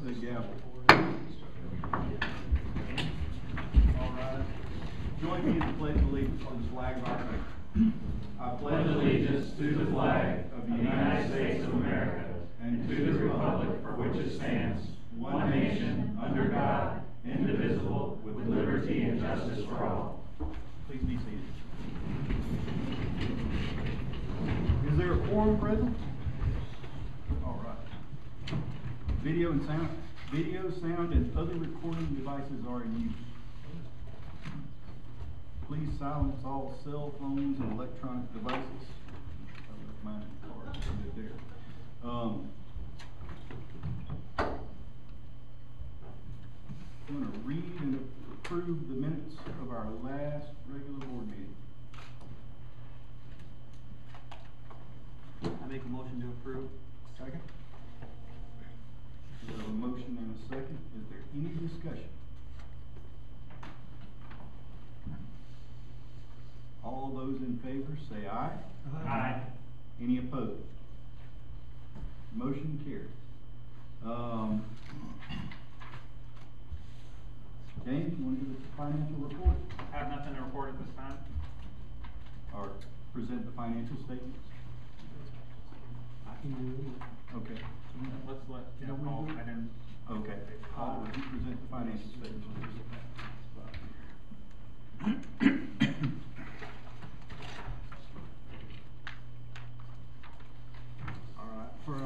the gavel. All right. Join me in the pledge of allegiance to the flag of our country. I pledge allegiance to the flag of the United States of America and to the republic for which it stands, one nation, under God, indivisible, with liberty and justice for all. Please be seated. Is there a quorum present? All right. Video, sound, and other recording devices are in use. Please silence all cell phones and electronic devices. I left mine in the car, right there. I'm going to read and approve the minutes of our last regular board meeting. I make a motion to approve. Second. We have a motion and a second. Is there any discussion? All those in favor say aye. Aye. Any opposed? Motion carried. James, you want to give us the financial report? I have nothing to report at this time. Or present the financial statements? I can do it. Okay. Let's let Paul. I didn't. Okay. Paul, would you present the financial statements? All right. For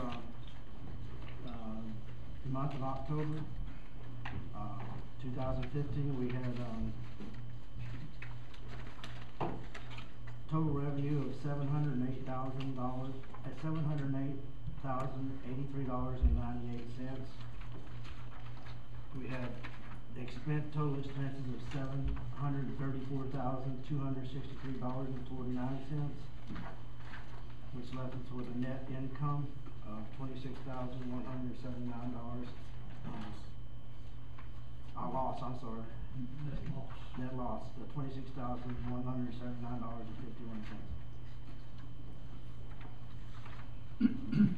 the month of October 2015, we had total revenue of $708,000 at $708,083.98. We had total expenses of $734,263.49, which left us with a net income of $26,179. Loss, I'm sorry. Net loss of $26,179.51. Mr.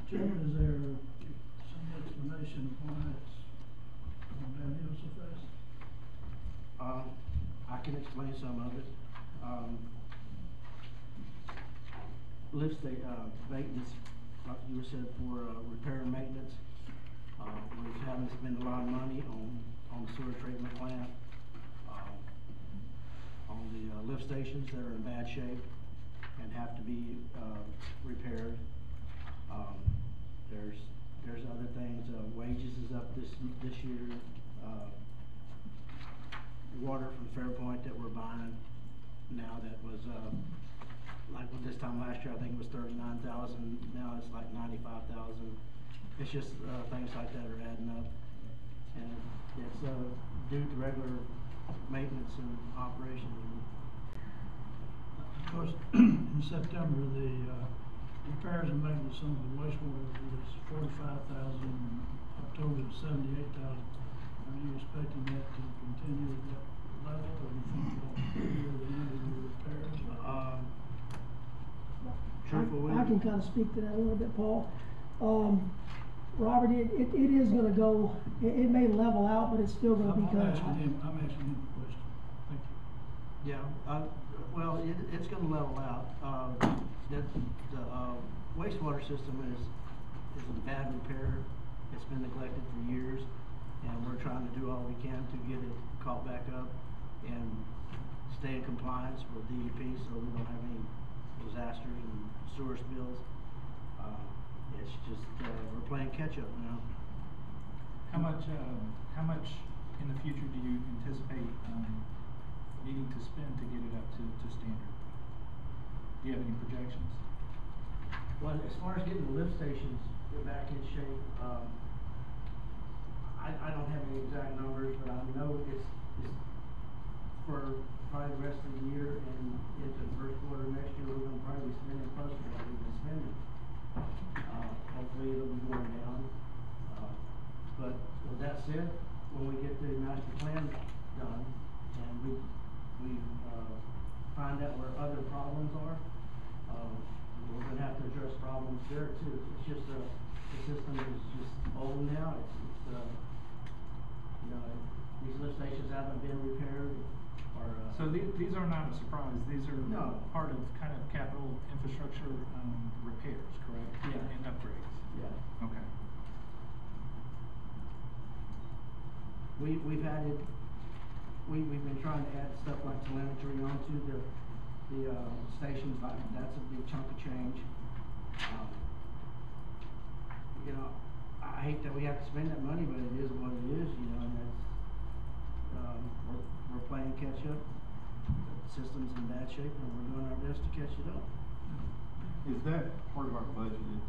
Chairman, is there some explanation of why it's gone downhill so fast? I can explain some of it. Lift maintenance, like you said, for repair and maintenance. We're having to spend a lot of money on the sewer treatment plant, on the lift stations that are in bad shape and have to be repaired. There's other things. Wages is up this year. Water from Fairpoint that we're buying now that was like this time last year I think it was $39,000. Now it's like $95,000. It's just things like that are adding up, and it's due to regular maintenance and operation. Of course, in September, the repairs and maintenance on the wastewater was $45,000. October was $78,000. Are you expecting that to continue at that level, or do you think that'll be the end of the repairs? I can kind of speak to that a little bit, Paul. Robert, it is going to go. It may level out, but it's still going to be kind of high. I'm asking him a question. Thank you. Yeah. Well, it's going to level out. The wastewater system is in bad repair. It's been neglected for years, and we're trying to do all we can to get it caught back up and stay in compliance with DEP, so we don't have any disasters and sewer spills. It's just we're playing catch up now. How much in the future do you anticipate needing to spend to get it up to standard? Do you have any projections? Well, as far as getting the lift stations back in shape, I don't have any exact numbers, but I know it's for probably the rest of the year and into the first quarter of next year, we're going to probably be spending close to what we've been spending. Hopefully it'll be going down. But with that said, when we get the master plan done and we find out where other problems are, we're going to have to address problems there too. It's just the system is just old now, you know, these lift stations haven't been repaired or, So these are not a surprise, these are No. part of kind of capital infrastructure, repairs, correct? Yeah. And upgrades. yeah. Okay. We've added, we've been trying to add stuff like telemetry onto the stations, like, that's a big chunk of change. You know, I hate that we have to spend that money, but it is what it is, you know, and that's, we're playing catch up. The system's in bad shape, and we're doing our best to catch it up. Is that part of our budgeted,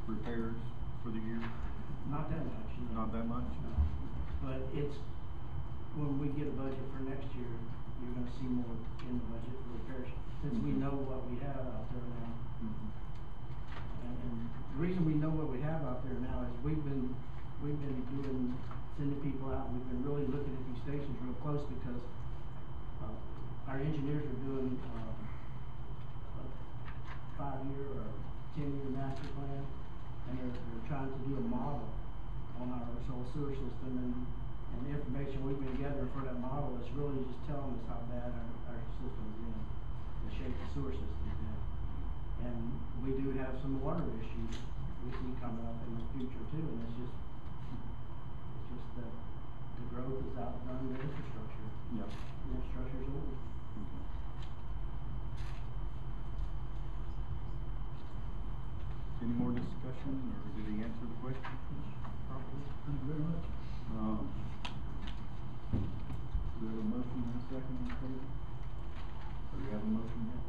repairs for the year? Not that much, you know. Not that much? No. But it's, when we get a budget for next year, you're gonna see more in the budget for repairs, since we know what we have out there now. Mhm. And the reason we know what we have out there now is we've been sending people out, and we've been really looking at these stations real close, because, our engineers are doing, a 5-year or 10-year master plan, and they're trying to do a model on our whole sewer system, and the information we've been gathering for that model is really just telling us how bad our system's in, the shape the sewer system's in. And we do have some water issues we see coming up in the future too, and it's just that the growth is outdone the infrastructure. Yep. The infrastructure's old. Okay. Any more discussion, or did he answer the question? Thank you very much. Do we have a motion and a second on the table? Or do we have a motion yet?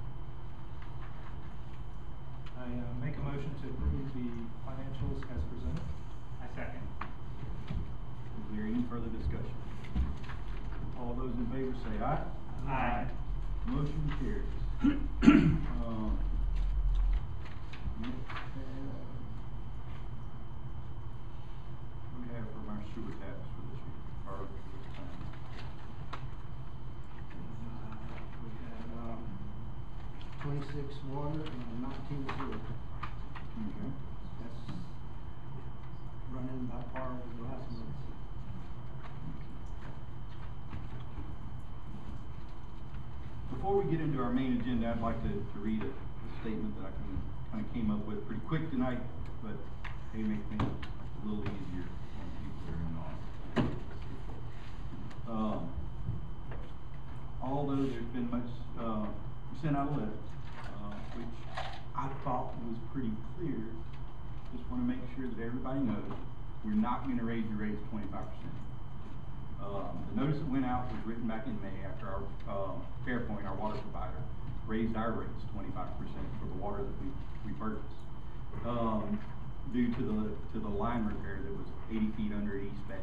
I, make a motion to approve the financials as presented. I second. Is there any further discussion? All those in favor say aye. Aye. Motion carries. What do we have from our sewer taps for this year, or this time? We have, 26 water and 19 sewer. Okay. That's running by par with the last month. Before we get into our main agenda, I'd like to read a statement that I kind of came up with pretty quick tonight, but may make things a little easier on people that are involved. Although there's been much, we sent out a letter, which I thought was pretty clear. Just want to make sure that everybody knows we're not going to raise your rates 25%. The notice that went out was written back in May after our, Fairpoint, our water provider, raised our rates 25% for the water that we purchased. Due to the line repair that was 80 feet under East Bay.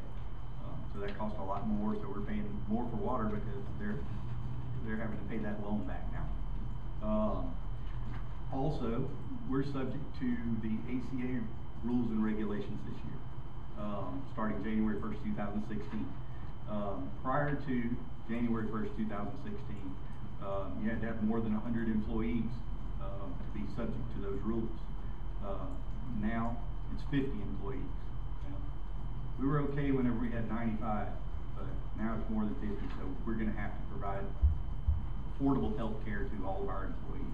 So that cost a lot more, so we're paying more for water because they're having to pay that loan back now. Also, we're subject to the ACA rules and regulations this year, starting January 1st, 2016. Prior to January 1st, 2016, you had to have more than 100 employees to be subject to those rules. Now it's 50 employees. We were okay whenever we had 95, but now it's more than 50, so we're going to have to provide affordable health care to all of our employees.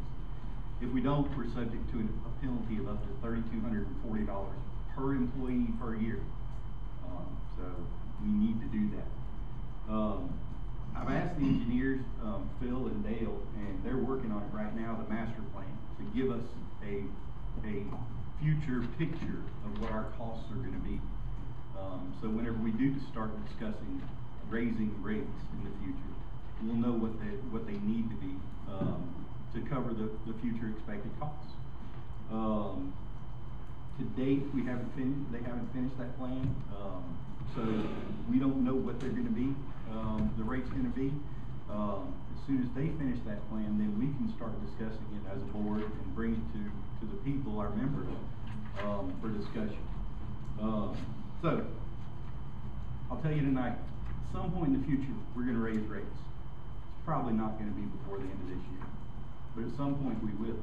If we don't, we're subject to a penalty of up to $3,240 per employee per year. So we need to do that. I've asked the engineers, Phil and Dale, and they're working on it right now, the master plan, to give us a future picture of what our costs are going to be. So whenever we do start discussing raising rates in the future, we'll know what they need to be to cover the future expected costs. To date, they haven't finished that plan, so we don't know what they're going to be. The rate's going to be. As soon as they finish that plan, then we can start discussing it as a board and bring it to the people, our members, for discussion. So, I'll tell you tonight, at some point in the future, we're going to raise rates. It's probably not going to be before the end of this year, but at some point we will.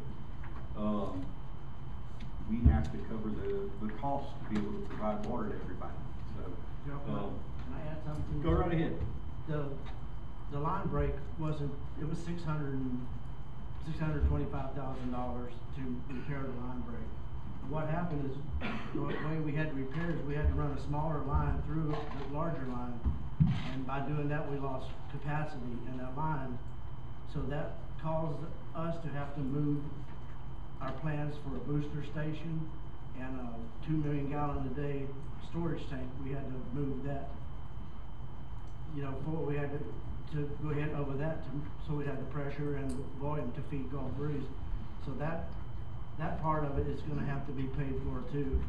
we have to cover the cost to be able to provide water to everybody, so. Can I add something? Go right ahead. The line break wasn't, it was $625,000 to repair the line break. What happened is, the way we had to repair is we had to run a smaller line through the larger line, and by doing that, we lost capacity in that line. So that caused us to have to move our plans for a booster station and a 2 million gallon a day storage tank. We had to move that, you know, we had to go ahead over that, so we had the pressure and volume to feed Gulf Breeze. So that part of it is gonna have to be paid for too.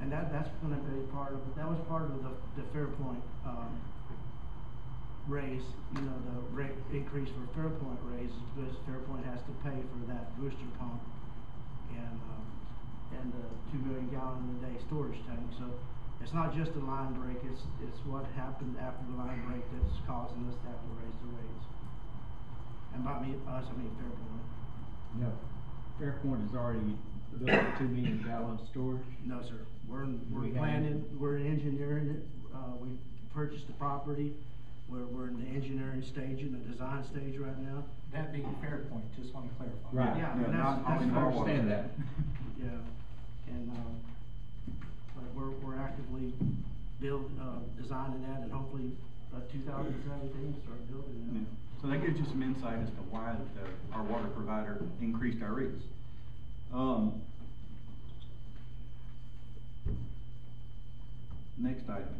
And that's gonna be part of it. That was part of the Fairpoint, raise, you know, the rate increase for Fairpoint raise, because Fairpoint has to pay for that booster pump and the 2 million gallon a day storage tank. So it's not just the line break, it's what happened after the line break that's causing us to have to raise the rates. And by us, I mean Fairpoint. No, Fairpoint has already built a 2 million gallon storage. No, sir. We're We planning, we're engineering it, we purchased the property, we're in the engineering stage, in the design stage right now. That being Fairpoint, just want to clarify. Right. Yeah, Yeah, and not that's Holley-Navarre. I understand that. Yeah, and, but we're actively designing that, and hopefully, 2017 start building Yeah. that. So that gives you some insight as to why our water provider increased our rates. Next item.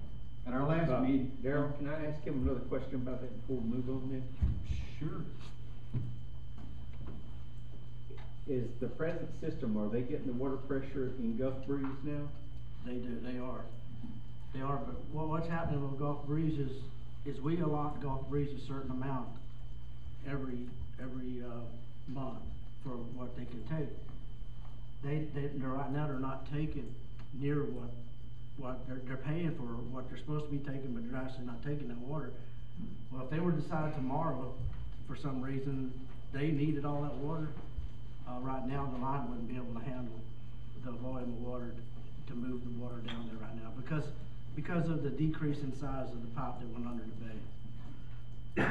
At our last meeting. Darryl, can I ask him another question about that before we move on then? Sure. Is the present system, are they getting the water pressure in Gulf Breeze now? They are, but what's happening with Gulf Breeze is we allot Gulf Breeze a certain amount every month for what they can take. They're right now, they're not taking near what they're paying for what they're supposed to be taking, but they're actually not taking that water. Well, if they were to decide tomorrow, for some reason, they needed all that water, right now the line wouldn't be able to handle the volume of water to move the water down there right now, because of the decrease in size of the pipe that went under the bay.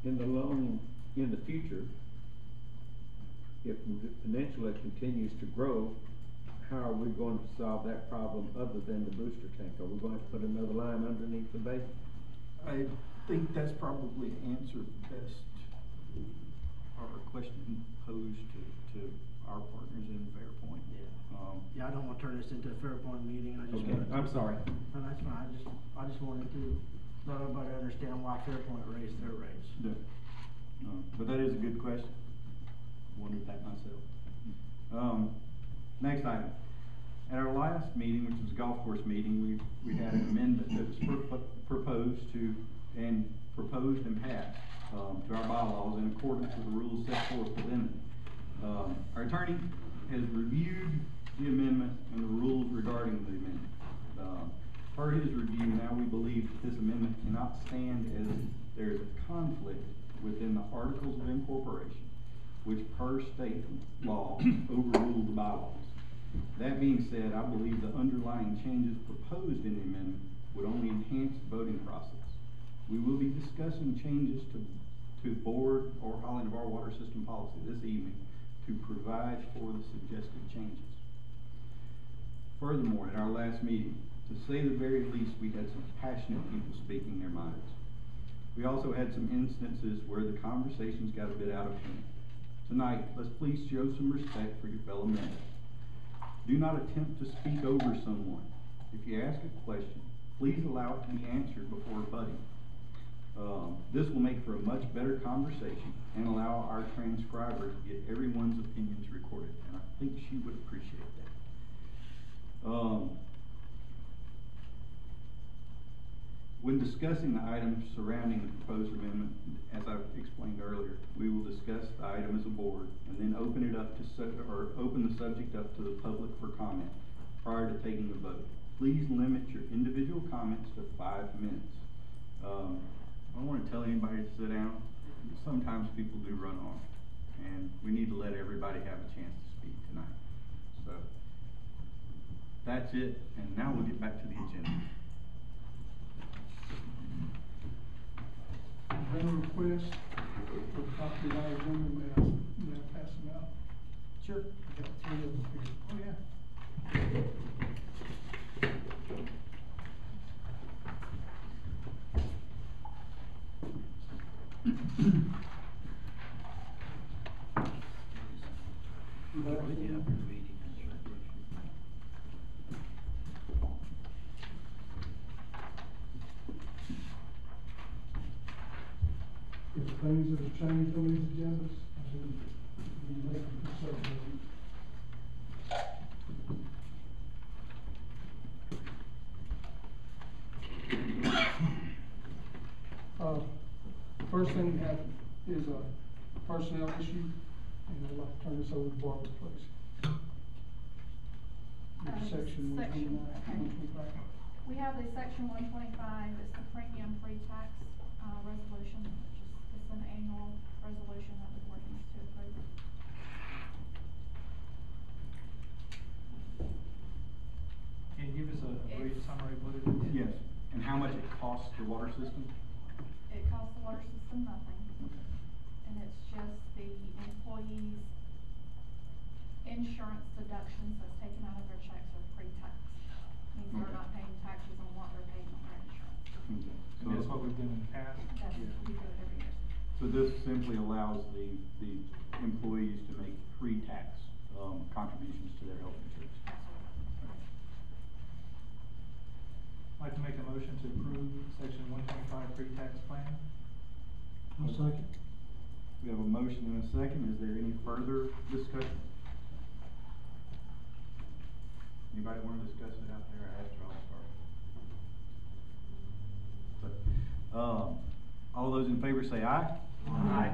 In the future, if the peninsula continues to grow, how are we going to solve that problem other than the booster tank? Are we going to put another line underneath the bay? I think that's probably answered best, or a question posed to our partners in Fairpoint. Yeah, I don't wanna turn this into a Fairpoint meeting, I just Okay, wanted to. I'm sorry. No, that's fine, I just wanted to let everybody understand why Fairpoint raised their rates. Yeah. But that is a good question. Wondered that myself. Next item. At our last meeting, which was a golf course meeting, we had an amendment that was proposed and passed to our bylaws in accordance with the rules set forth within it. Our attorney has reviewed the amendment and the rules regarding the amendment. Per his review, now we believe that this amendment cannot stand as there is a conflict within the Articles of Incorporation, which per state law overrule the bylaws. That being said, I believe the underlying changes proposed in the amendment would only enhance the voting process. We will be discussing changes to board or Holley-Navarre water system policy this evening to provide for the suggested changes. Furthermore, at our last meeting, to say the very least, we had some passionate people speaking their minds. We also had some instances where the conversations got a bit out of hand. Tonight, let's please show some respect for your fellow members. Do not attempt to speak over someone. If you ask a question, please allow it to be answered before rebutting. This will make for a much better conversation and allow our transcriber to get everyone's opinions recorded, and I think she would appreciate that. When discussing the items surrounding the proposed amendment, as I've explained earlier, we will discuss the item as a board and then open it up open the subject up to the public for comment prior to taking the vote. Please limit your individual comments to 5 minutes. I don't want to tell anybody to sit down. Sometimes people do run off. and we need to let everybody have a chance to speak tonight. So, that's it, and now we'll get back to the agenda. Been a request for a copy of our agenda, may I pass them out? Sure. I got 3 of them here. Oh, yeah. If things that have changed on these agendas, I will be making conservative. First thing we have is a personnel issue, and I'd like to turn this over to Barbara, please. Section 129, okay. 125. We have the section 125, it's the premium pre-tax, resolution, which is, it's an annual resolution that the board needs to approve. Can you give us a brief It's- summary of what it is? Yes, and how much it costs the water system? It costs the water system nothing, and it's just the employees' insurance deductions that's taken out of their checks are pre-tax. Means they're not paying taxes on what they're paying on their insurance. Okay. And that's what we've done in the past? That's, we do it every year. So this simply allows the employees to make pre-tax, contributions to their health insurance. Absolutely. I'd like to make a motion to approve section 125 pre-tax plan. I'll second. We have a motion and a second. Is there any further discussion? Anybody wanna discuss it out there? I asked her all start. All those in favor say aye. Aye.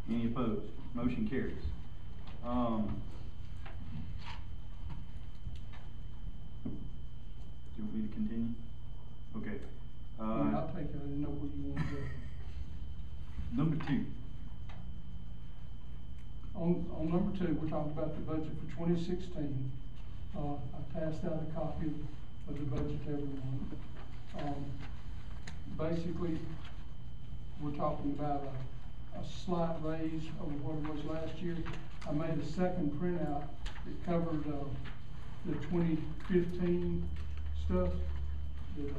Any opposed? Motion carries. Do you want me to continue? Okay. I'll take it, I didn't know where you want to go. Number 2. On number 2, we're talking about the budget for 2016. I passed out a copy of the budget to everyone. Basically, we're talking about a slight raise over what it was last year. I made a second printout that covered, the 2015 stuff that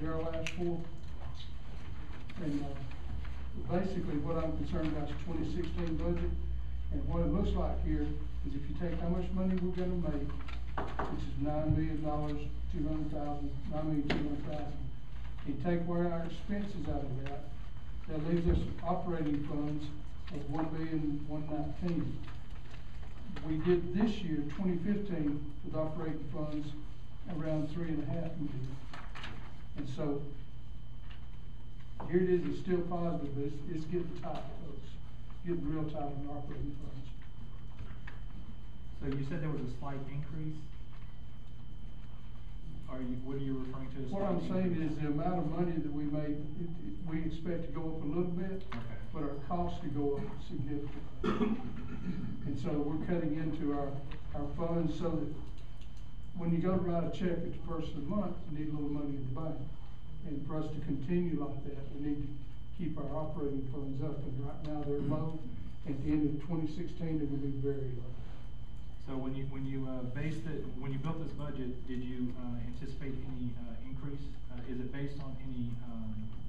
Darryl asked for. And, basically what I'm concerned about is 2016 budget. And what it looks like here is if you take how much money we're gonna make, which is $9,200,000, you take away our expenses out of that, that leaves us operating funds of $1,119,000. We did this year, 2015, with operating funds around $3.5 million. And so, here it is, it's still positive, but it's getting tight, folks. Getting real tight on operating funds. So you said there was a slight increase? What are you referring to as? What I'm saying is the amount of money that we make, we expect to go up a little bit, Okay. but our costs to go up significantly. And so we're cutting into our funds so that when you go to write a check at the first of the month, you need a little money in the bank. And for us to continue like that, we need to keep our operating funds up, and right now they're low. At the end of 2016, they're gonna be very low. So when you when you built this budget, did you anticipate any increase? Is it based on any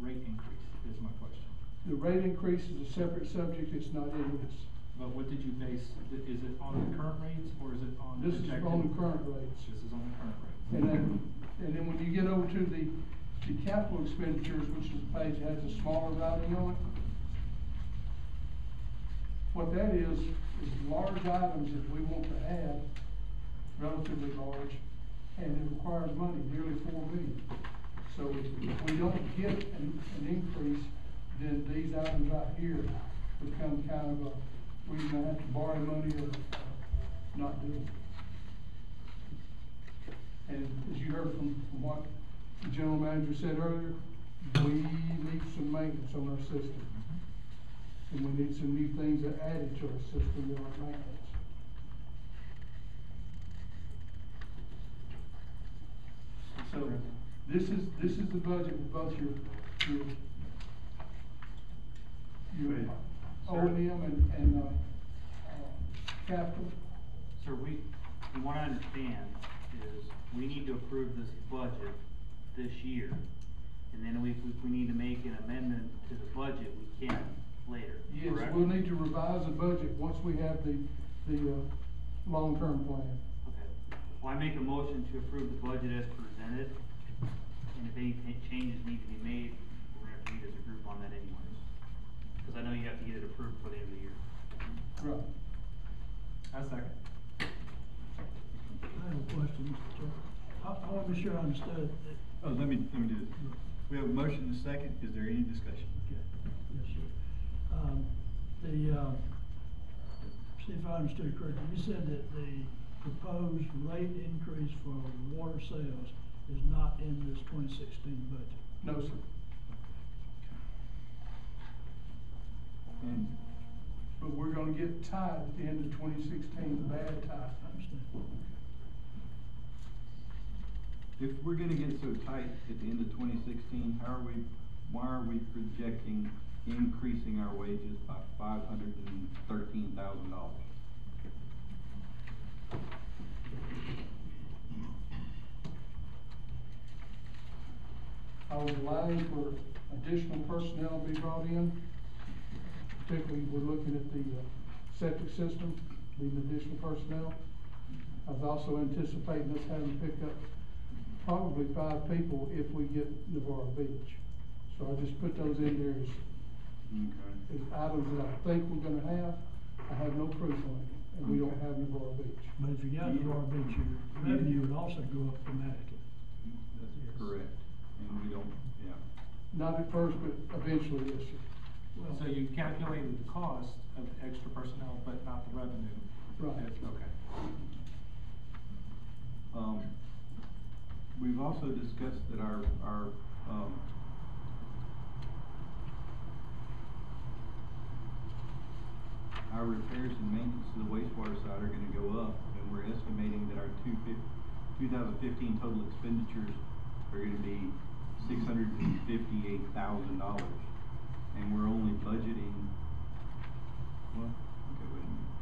rate increase, is my question? The rate increase is a separate subject, it's not in this. But what did you base, is it on the current rates, or is it on This is projected? on the current rates. This is on the current rates. And then when you get over to the capital expenditures, which is the page that has a smaller writing on it, what that is large items that we want to add, relatively large, and it requires money, nearly $4 million. So if we don't get an increase, then these items right here become kind of a, we either have to borrow money or not do it. And as you heard from what the general manager said earlier, we need some maintenance on our system. And we need some new things that added to our system that are maintenance. So, this is the budget with both your O&M and capital. Sir, from what I understand is we need to approve this budget this year. And then if we need to make an amendment to the budget, we can later, Yes, correct? we'll need to revise the budget once we have the long-term plan. Okay. Well, I make a motion to approve the budget as presented. And if any changes need to be made, we're gonna have to meet as a group on that anyways. Cause I know you have to get it approved for the end of the year. Right. I second. I have a question, Mr. Chair. I want to be sure I understood that. Oh, let me do this. We have a motion and a second. Is there any discussion? Okay, yes, sir. See if I understood correctly, you said that the proposed rate increase for water sales is not in this 2016 budget? No, sir. And But we're gonna get tied at the end of 2016, bad tie. I understand. if we're gonna get so tight at the end of 2016, why are we projecting increasing our wages by $513,000? I was allowing for additional personnel to be brought in. Particularly, we're looking at the septic system, needing additional personnel. I was also anticipating us having to pick up probably 5 people if we get Navarre Beach. So I just put those in there as items that I think we're gonna have. I have no proof on it, and we don't have Navarre Beach. But if you got Navarre Beach, your revenue would also go up dramatically. That's correct. And we don't, yeah. Not at first, but eventually, yes, sir. Well, So you calculated the cost of extra personnel, but not the revenue? Right. Okay. We've also discussed that our repairs and maintenance to the wastewater side are gonna go up, and we're estimating that our 2015 total expenditures are gonna be $658,000, and we're only budgeting, well, okay, wait a minute.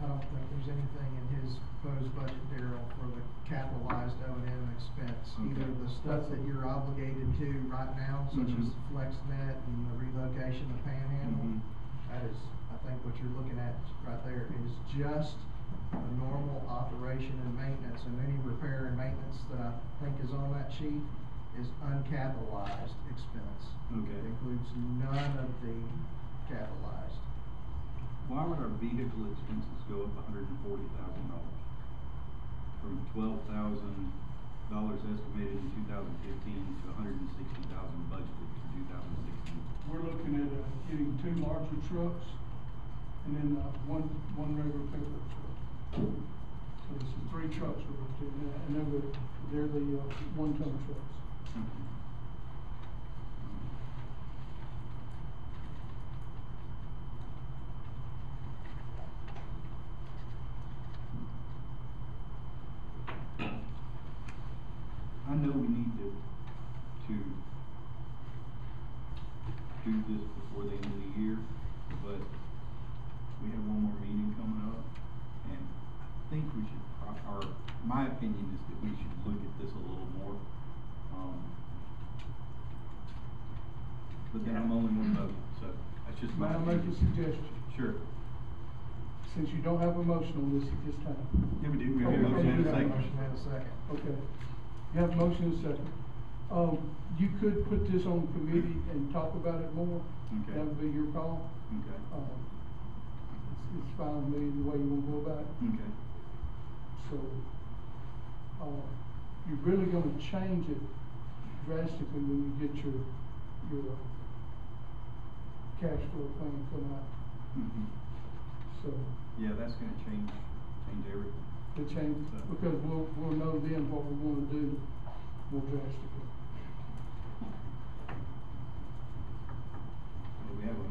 I don't think there's anything in his proposed budget, Darryl, for the capitalized O&M expense. Okay. Either the stuff that you're obligated to right now, such as FlexNet and the relocation of Panhandle. That is, I think what you're looking at right there is just a normal operation and maintenance, and any repair and maintenance that I think is on that sheet is uncapitalized expense. Okay. It includes none of the capitalized. Why would our vehicle expenses go up $140,000? From $12,000 estimated in 2015 to $160,000 budgeted for 2016? We're looking at getting 2 larger trucks and then one regular pickup truck. So this is 3 trucks we're looking at, and they're the 1-ton trucks. I know we need to do this before the end of the year, but we have one more meeting coming up, and I think we should, my opinion is that we should look at this a little more. But then I'm only one vote, so that's just May my I make opinion. a suggestion? Sure. Since you don't have a motion on this at this time. Yeah, we do, we have a Okay, motion and a you have a second. Motion and a second. Okay. You have a motion and a second. You could put this on committee and talk about it more. Okay. That would be your call. Okay. It's fine with me the way you wanna go about it. Okay. So, you're really gonna change it drastically when you get your cash flow plan come out. So, Yeah, that's gonna change everything. the change, because we'll know then what we wanna do more drastically. We have a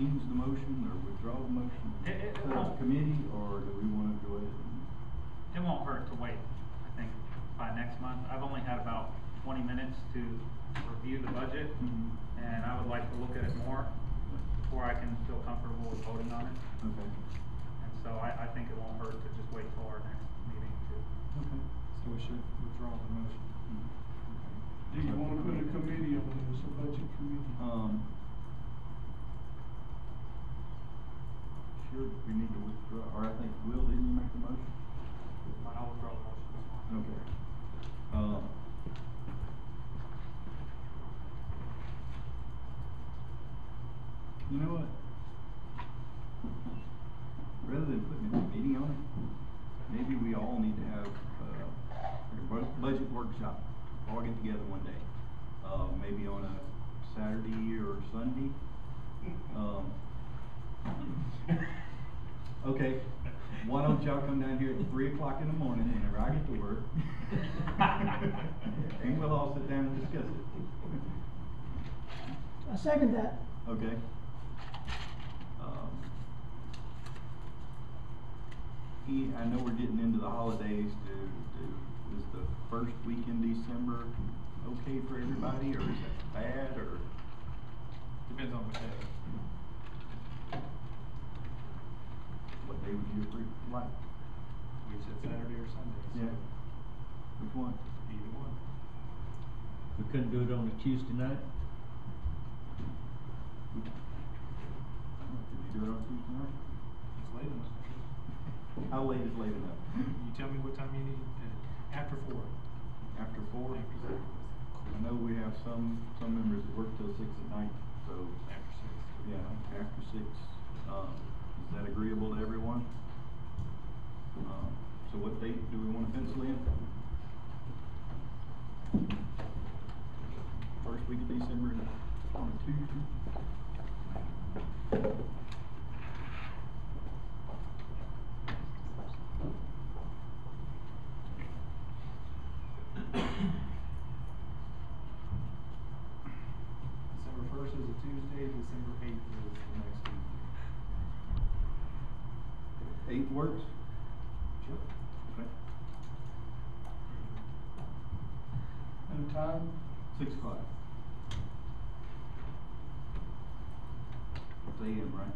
change the motion or withdraw the motion? It Set up won't. a committee, or do we wanna go ahead and? It won't hurt to wait, I think, by next month. I've only had about 20 minutes to review the budget, and I would like to look at it more before I can feel comfortable with voting on it. Okay. And so I think it won't hurt to just wait till our next meeting to. Okay. So we should withdraw the motion. Do you wanna put a committee on this, a budget committee? Sure, we need to withdraw, or I think, Will, didn't you make the motion? I'll withdraw the motion, that's fine. Okay. You know what? Rather than putting a committee on it, maybe we all need to have, like a budget workshop, all get together one day. Maybe on a Saturday or Sunday. Okay, why don't y'all come down here at 3 o'clock in the morning whenever I get to work? And we'll all sit down and discuss it. I second that. Okay. I know we're getting into the holidays. Is the first week in December okay for everybody, or is that bad, or? Depends on what day. What day would you agree, like? We said Saturday or Sunday. so Yeah. Which one? Either one. We couldn't do it on a Tuesday night? Can you do it on Tuesday night? It's late enough. How late is late enough? You tell me what time you need, after 4. After 4? After 6. I know we have some members that work till 6 at night, so. After 6. Yeah, after 6, is that agreeable to everyone? So what date do we wanna pencil in? First week of December on a Tuesday? December 1st is a Tuesday, December 8th is the next Tuesday. 8 works? Sure. Okay. And time? 6 o'clock. It's AM, right?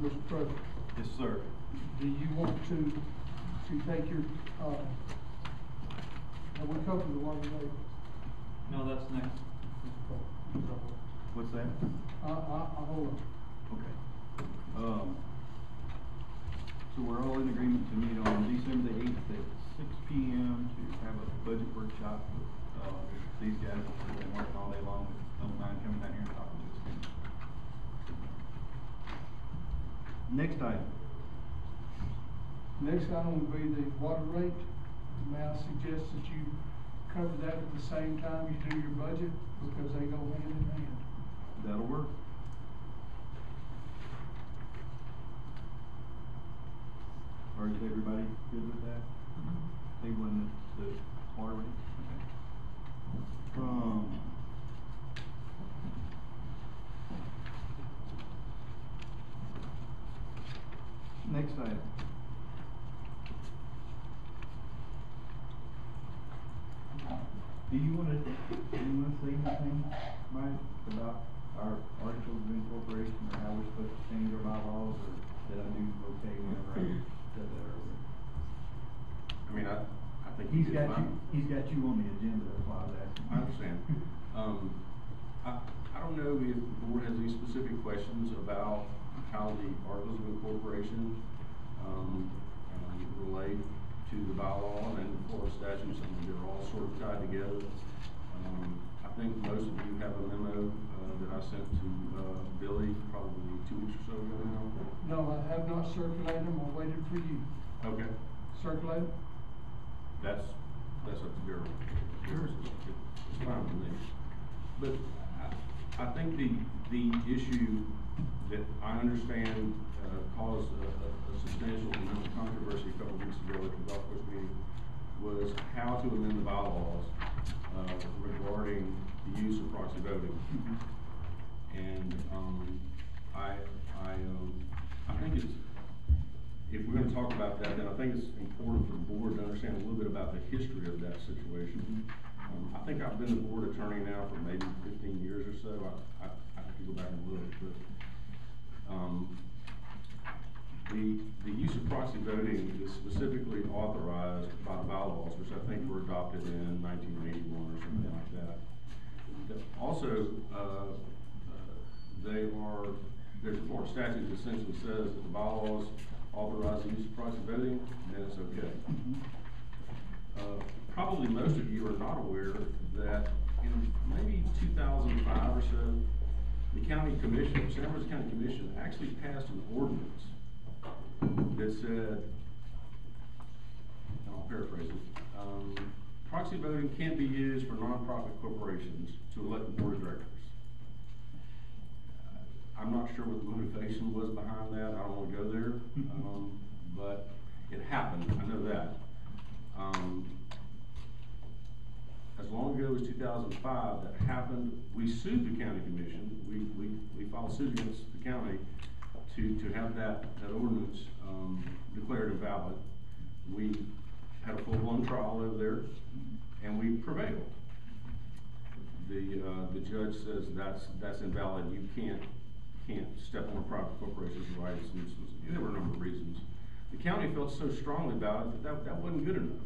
Mr. President, Yes, sir. do you want to take your, have we covered the water rate? No, that's next. What's that? Hold on. Okay. So we're all in agreement to meet on December the 8th at 6 p.m. to have a budget workshop with, these guys who've been working all day long, but don't mind coming down here and talking to us. Next item. Next item will be the water rate. May I suggest that you cover that at the same time you do your budget, because they go hand in hand. That'll work. Or is everybody good with that? Tabling the water rate? Okay. Next item. Do you wanna say anything, Mike, about our articles of incorporation, or how we're supposed to change our bylaws, or did I do okay whenever I said that earlier? I mean, I think He's you did got you, fine. he's got you on the agenda, that's why I was asking. I understand. I don't know if the board has any specific questions about how the articles of incorporation, relate to the bylaw and the Florida statutes. I mean, they're all sort of tied together. I think most of you have a memo, that I sent to, Billy probably 2 weeks or so ago now. No, I have not circulated them, I waited for you. Okay. Circulate? That's up to Daryl. Sure. It's fine with me. But I think the issue that I understand, caused a substantial amount of controversy a couple of weeks ago at the golf course meeting, was how to amend the bylaws, regarding the use of proxy voting. And, I think it's, if we're gonna talk about that, then I think it's important for the board to understand a little bit about the history of that situation. I think I've been the board attorney now for maybe 15 years or so. I have to go back and look, but, the use of proxy voting is specifically authorized by the bylaws, which I think were adopted in 1981 or something like that. Also, there's a Florida statute that essentially says that the bylaws authorize the use of proxy voting, then it's okay. Probably most of you are not aware that in maybe 2005 or so, the county commission, San Francisco County Commission, actually passed an ordinance that said, and I'll paraphrase it, proxy voting can't be used for nonprofit corporations to elect the board of directors. I'm not sure what the motivation was behind that. I don't want to go there, but it happened. I know that. As long ago as 2005, that happened. We sued the county commission. We filed suit against the county to have that ordinance declared invalid. We had a full-blown trial over there, and we prevailed. The judge says that's invalid. You can't step on a private corporation's rights, and there were a number of reasons. The county felt so strongly about it that wasn't good enough.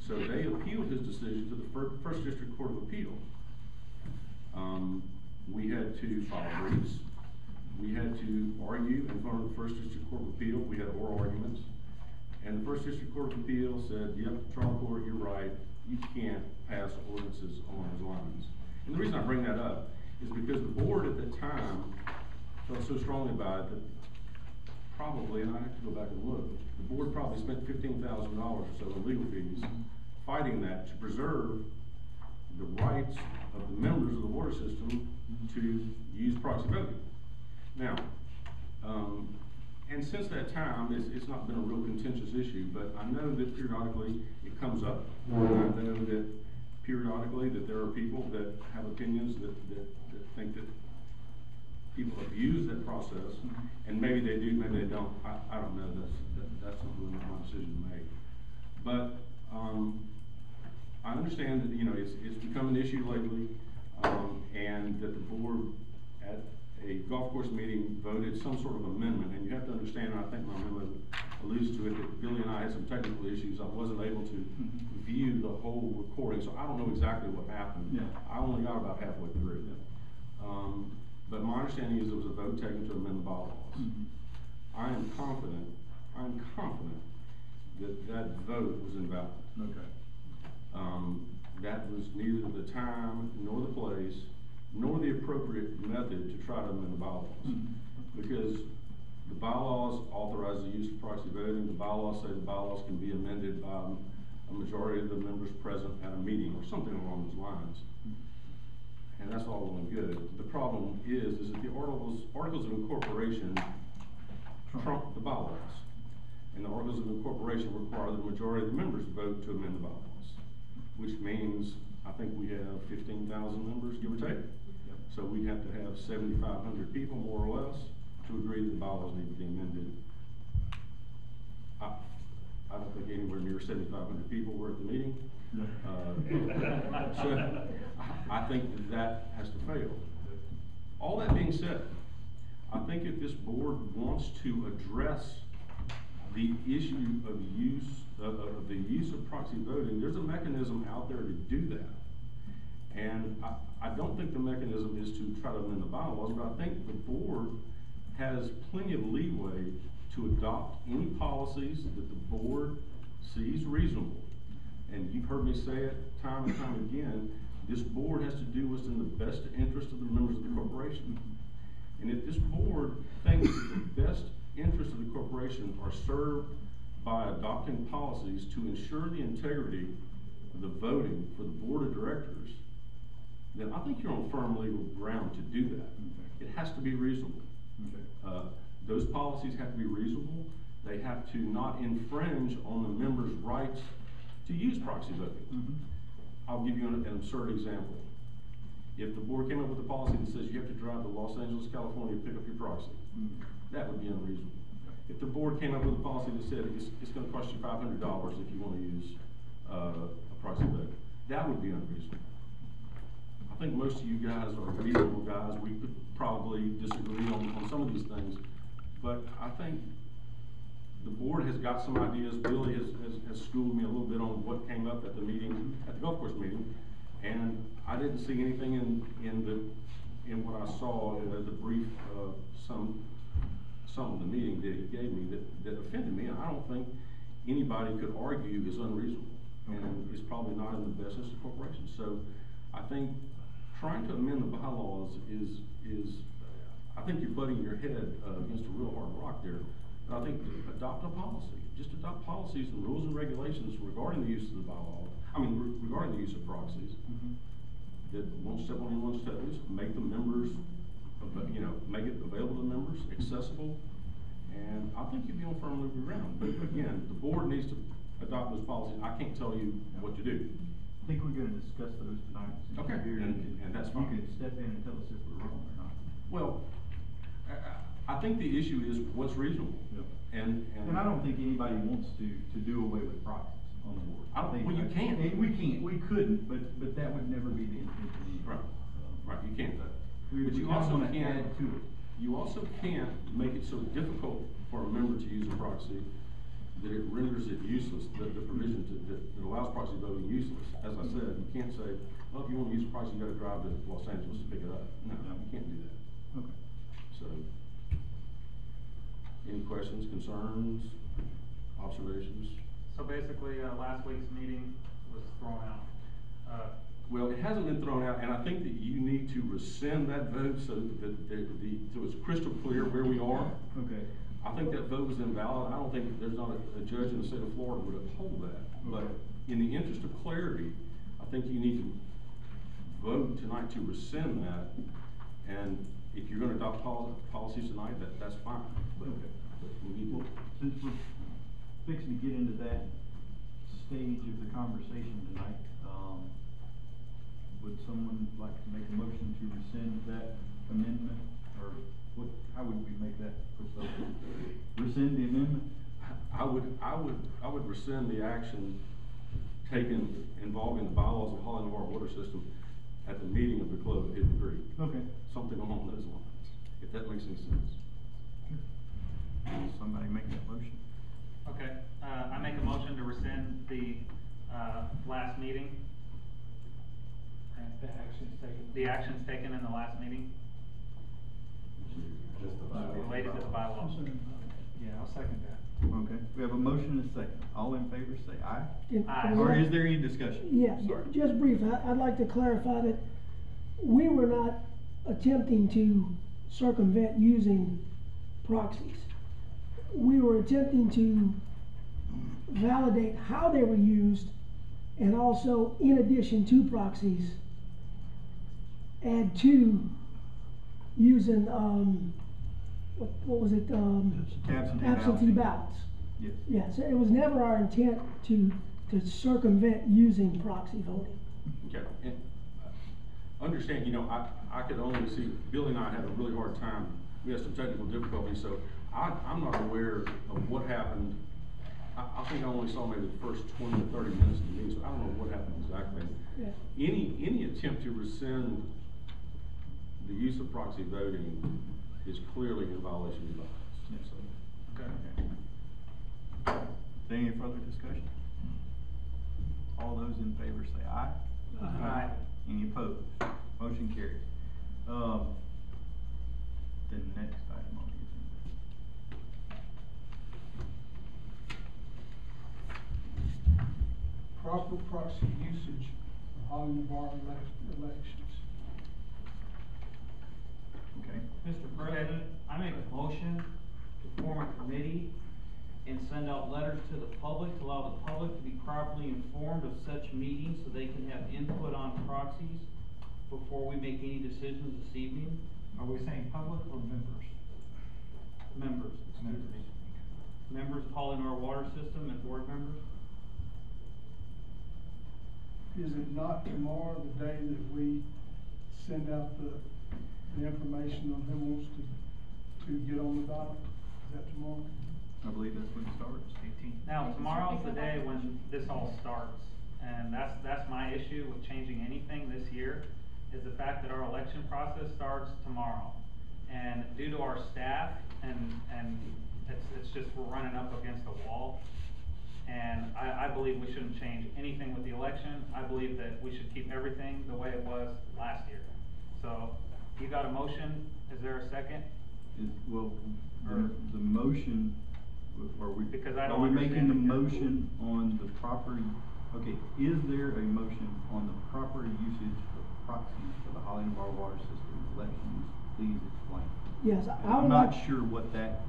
So they appealed his decision to the First District Court of Appeal. We had to file briefs. We had to argue in front of the First District Court of Appeal. We had oral arguments. And the First District Court of Appeal said, yep, trial court, you're right. You can't pass ordinances along those lines. And the reason I bring that up is because the board at the time felt so strongly about it that probably, and I have to go back and look, the board probably spent $15,000 or so in legal fees fighting that to preserve the rights of the members of the water system to use proxy voting. Now, and since that time, it's not been a real contentious issue, but I know that periodically it comes up. I know that periodically that there are people that have opinions that think that people abuse that process, and maybe they do, maybe they don't. I don't know. That's not really my decision to make. But I understand that it's become an issue lately, and that the board at a golf course meeting voted some sort of amendment. And you have to understand, and I think my memo alludes to it, that Billy and I had some technical issues. I wasn't able to view the whole recording, so I don't know exactly what happened. Yeah. I only got about halfway through. Yeah. But my understanding is there was a vote taken to amend the bylaws. I am confident that vote was invalid. Okay. That was neither the time, nor the place, nor the appropriate method to try to amend the bylaws. Because the bylaws authorize the use of proxy voting. The bylaws say the bylaws can be amended by a majority of the members present at a meeting or something along those lines. And that's all well and good. The problem is that the articles of incorporation trump the bylaws. And the articles of incorporation require the majority of the members vote to amend the bylaws, which means I think we have 15,000 members, give or take. Yep. So we have to have 7,500 people, more or less, to agree that the bylaws need to be amended. I don't think anywhere near 7,500 people were at the meeting. No. So I think that has to fail. All that being said, I think if this board wants to address the issue of the use of proxy voting, there's a mechanism out there to do that. And I don't think the mechanism is to try to amend the bylaws, but I think the board has plenty of leeway to adopt any policies that the board sees reasonable. And you've heard me say it time and time again, this board has to do what's in the best interest of the members of the corporation. And if this board thinks that the best interests of the corporation are served by adopting policies to ensure the integrity of the voting for the board of directors, then I think you're on firm legal ground to do that. Okay. It has to be reasonable. Okay. Those policies have to be reasonable. They have to not infringe on the members' rights to use proxy voting. I'll give you an absurd example. If the board came up with a policy that says you have to drive to Los Angeles, California to pick up your proxy, that would be unreasonable. If the board came up with a policy that said it's gonna cost you $500 if you wanna use, a proxy vote, that would be unreasonable. I think most of you guys are reasonable guys. We could probably disagree on some of these things, but I think the board has got some ideas. Billy has schooled me a little bit on what came up at the meeting, at the golf course meeting, and I didn't see anything in what I saw in the brief, some of the meeting that he gave me that offended me, and I don't think anybody could argue is unreasonable, and it's probably not in the best interest of corporations. So I think trying to amend the bylaws is I think you're butting your head against a real hard rock there. But I think adopt a policy. Just adopt policies and rules and regulations regarding the use of the bylaw. Regarding the use of proxies. That won't step on anyone's toes. Make the members, make it available to members, accessible, and I think you'd be on firm ground. But again, the board needs to adopt those policies. I can't tell you what to do. I think we're gonna discuss those tonight. Okay, and that's fine. You can step in and tell us if we're wrong or not. Well, I think the issue is what's reasonable. Yep. And I don't think anybody wants to do away with proxies on the board. Well, you can't. We can't, we couldn't, but that would never be the intention. Right, right, you can't. But We you kinda also wanna can't, add to it. you also can't make it so difficult for a member to use a proxy that it renders it useless, the provision that allows proxy voting useless. As I said, you can't say, well, if you wanna use a proxy, you gotta drive to Los Angeles to pick it up. No, you can't do that. Okay. So, any questions, concerns, observations? So basically, last week's meeting was thrown out. Well, it hasn't been thrown out, and I think that you need to rescind that vote so that so it's crystal clear where we are. Okay. I think that vote was invalid. I don't think there's not a judge in the state of Florida would uphold that. But in the interest of clarity, I think you need to vote tonight to rescind that. And if you're gonna adopt policies tonight, that's fine. But we need to. Since we're fixing to get into that stage of the conversation tonight, would someone like to make a motion to rescind that amendment? Or how would we make that? Rescind the amendment? I would rescind the action taken involving the bylaws of Holley-Navarre water system at the meeting of the club at Hidden Creek. Okay. Something along those lines, if that makes any sense. Somebody make that motion? Okay, I make a motion to rescind the, last meeting. The actions taken. The actions taken in the last meeting related to the bylaws. Yeah, I'll second that. Okay, we have a motion and a second. All in favor say aye. Aye. Or is there any discussion? Yeah, Sorry. just briefly, I'd like to clarify that we were not attempting to circumvent using proxies. We were attempting to validate how they were used, and also, in addition to proxies, add to using, what was it, absentee ballots. Yes. Yeah, so it was never our intent to circumvent using proxy voting. Okay, and understand, I could only see, Billy and I had a really hard time. We had some technical difficulties, so I'm not aware of what happened. I think I only saw maybe the first 20 to 30 minutes of the meeting, so I don't know what happened exactly. Yeah. Any attempt to rescind the use of proxy voting is clearly in violation of the bylaws. Yes. So, Okay. Is there any further discussion? All those in favor say aye. Aye. Any opposed? Motion carries. The next item on the agenda. Proper proxy usage for Holley-Navarre elections. Okay. Mr. President, I make a motion to form a committee and send out letters to the public to allow the public to be properly informed of such meetings so they can have input on proxies before we make any decisions this evening. Are we saying public or members? Members, excuse me. Members of Holley-Navarre water system and board members. is it not tomorrow, the day that we send out the information on who wants to get on the ballot? Is that tomorrow? I believe that's when it starts. 18. Now, tomorrow's the day when this all starts, and that's my issue with changing anything this year, is the fact that our election process starts tomorrow. And due to our staff, and it's just, we're running up against a wall. And I believe we shouldn't change anything with the election. I believe that we should keep everything the way it was last year. So, you got a motion, is there a second? Well, the motion, are we, Because I don't are we making the understand it. motion on the proper, okay, is there a motion on the proper usage of proxies for the Holley-Navarre water system elections? Please explain. Yes, And I I'm would not like, sure what that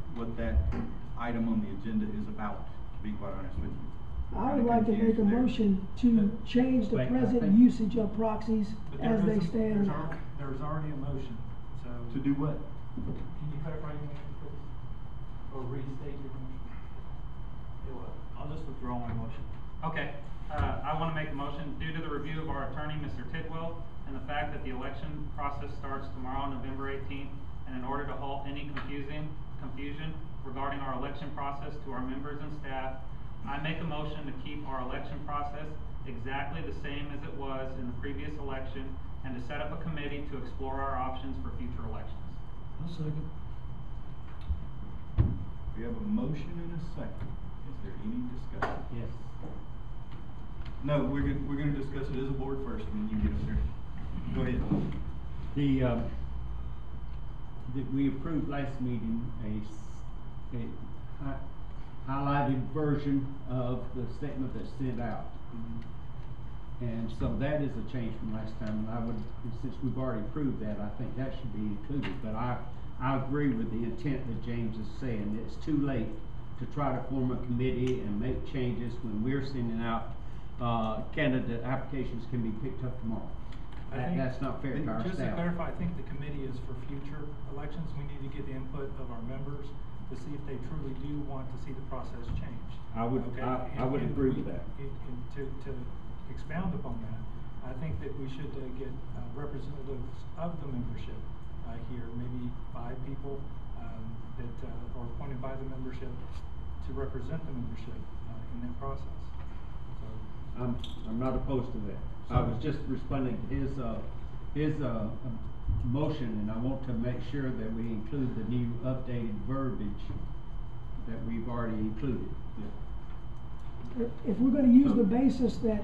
item on the agenda is about, to be quite honest with you. I would Kinda like to make a confused there. motion to change the Wait, I present think- usage of proxies But as they there's stand. there's already a motion, so. To do what? Can you clarify your motion, please? Or restate your motion? I'll just withdraw my motion. Okay, I wanna make a motion, due to the review of our attorney, Mr. Tidwell, and the fact that the election process starts tomorrow, November 18th, and in order to halt any confusion regarding our election process to our members and staff, I make a motion to keep our election process exactly the same as it was in the previous election, and to set up a committee to explore our options for future elections. I'll second. We have a motion and a second. Is there any discussion? Yes. No, we're gonna discuss it as a board first, and then you get up there. Go ahead. We approved last meeting a highlighted version of the statement that's sent out. And so that is a change from last time, and I would, since we've already approved that, I think that should be included. But I agree with the intent that James is saying. It's too late to try to form a committee and make changes when we're sending out, candidate applications can be picked up tomorrow. That's not fair to our staff. Just to clarify, I think the committee is for future elections. We need to get the input of our members to see if they truly do want to see the process changed. I would agree with that. And to expound upon that, I think that we should get representatives of the membership here, maybe 5 people that are appointed by the membership to represent the membership in that process. So, I'm not opposed to that. I was just responding to his motion, and I want to make sure that we include the new updated verbiage that we've already included. If we're gonna use the basis that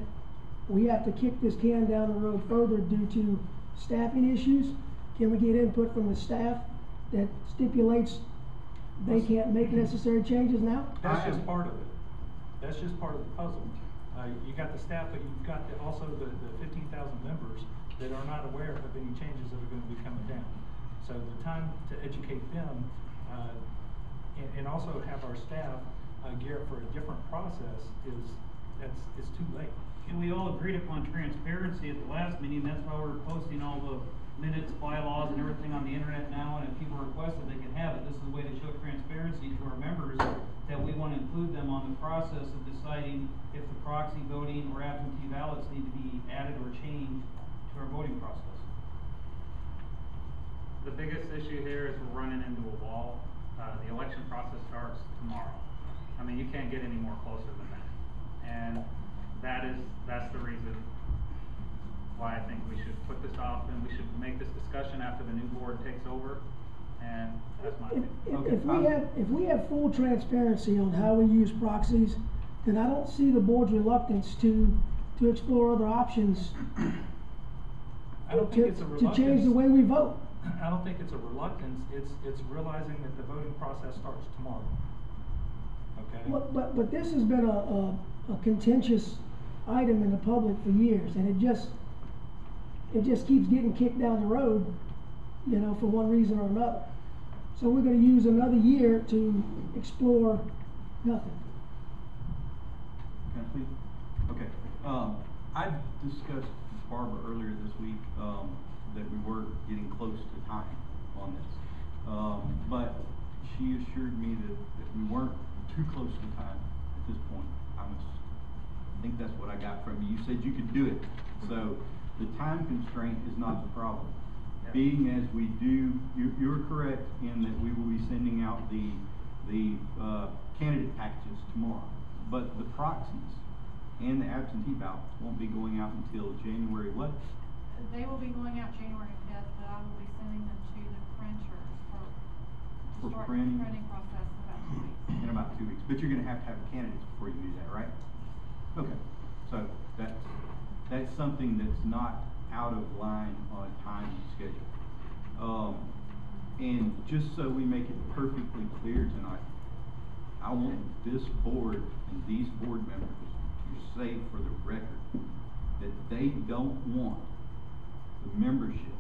we have to kick this can down the road further due to staffing issues, can we get input from the staff that stipulates they can't make necessary changes now? that's just part of it. That's just part of the puzzle. You got the staff, but you've got also the 15,000 members that are not aware of any changes that are gonna be coming down. So the time to educate them, and also have our staff, gear up for a different process is too late. And we all agreed upon transparency at the last meeting, that's why we're posting all the minutes, bylaws, and everything on the internet now, and if people request it, they can have it. This is a way to show transparency to our members, that we wanna include them on the process of deciding if the proxy voting or absentee ballots need to be added or changed to our voting process. The biggest issue here is we're running into a wall. The election process starts tomorrow. I mean, you can't get any more closer than that. And that's the reason why I think we should put this off, and we should make this discussion after the new board takes over, and that's my opinion. If we have full transparency on how we use proxies, then I don't see the board's reluctance to explore other options I don't think it's a to reluctance. change the way we vote. I don't think it's a reluctance, it's realizing that the voting process starts tomorrow. Okay? But this has been a contentious item in the public for years, and it just keeps getting kicked down the road, you know, for one reason or another. So we're gonna use another year to explore nothing. Can I please? Okay, I discussed with Barbara earlier this week, that we were getting close to time on this. But she assured me that we weren't too close to time at this point. I must I think that's what I got from you. You said you could do it. So the time constraint is not the problem. Being as we do, you're correct in that we will be sending out the candidate packages tomorrow. But the proxies and the absentee ballots won't be going out until January what? They will be going out January 5th, but I will be sending them to the printers to start the printing? printing process in about 2 weeks. In about 2 weeks. But you're gonna have candidates before you do that, right? Okay, so that's something that's not out of line on a time schedule. And just so we make it perfectly clear tonight, I want this board and these board members to say for the record that they don't want the membership